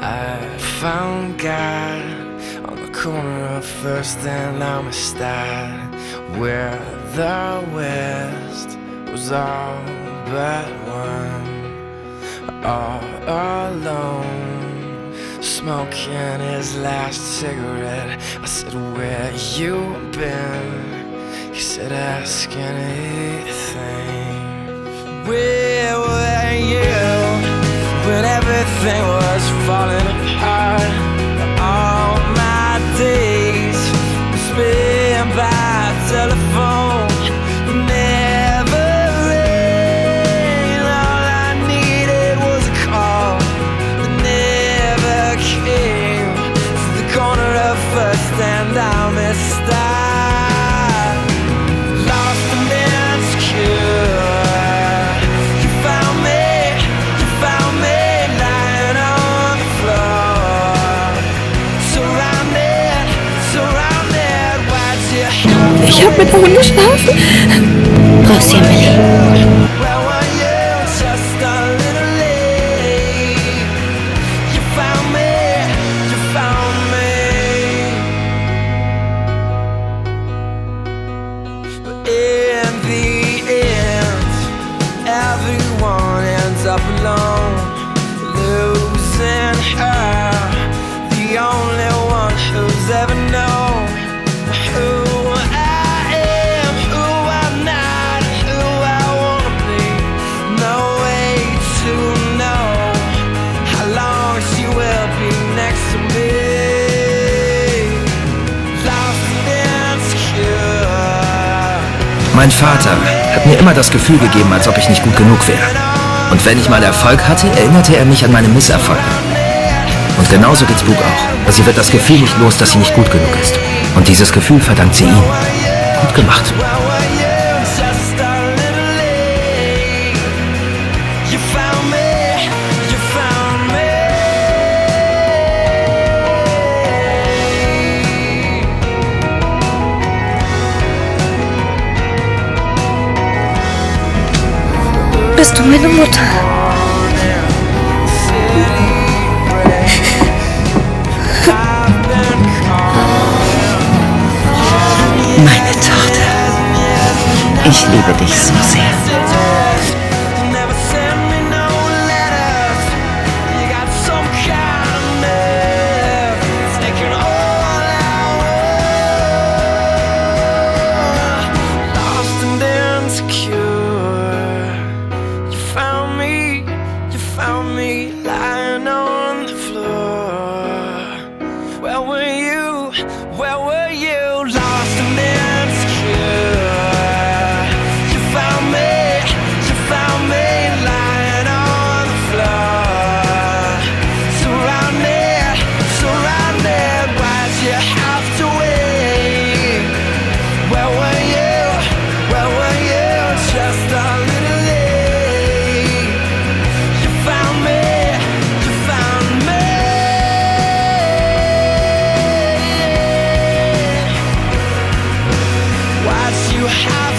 I found God on the corner of First and Amistad, where the West was all but one, all alone, smoking his last cigarette. I said, where you been? He said, ask anything. Where were you when everything was falling apart? All my days were spent by telephone. You never rang. All I needed was a call that never came. To the corner of First and Amistad, lost and insecure. Ich hab mit der Hunde geschlafen. Raus hier, Millie. Everyone ends up alone, losing her, the only one who's ever known who I am, who I'm not, who I wanna be. No way to know how long she will be next to me. Lost and insecure. Mein Vater hat mir immer das Gefühl gegeben, als ob ich nicht gut genug wäre. Und wenn ich mal Erfolg hatte, erinnerte er mich an meine Misserfolge. Und genauso geht's Brooke auch. Sie wird das Gefühl nicht los, dass sie nicht gut genug ist. Und dieses Gefühl verdankt sie ihm. Gut gemacht. Bist du meine Mutter? Meine Tochter, ich liebe dich so sehr. Found me lying on the floor. Where were you? Where were you? Lost and insecure. You found me lying on the floor. Surrounded, why'd you have to wait? Where were you? Just a little late. You found me. Why'd you have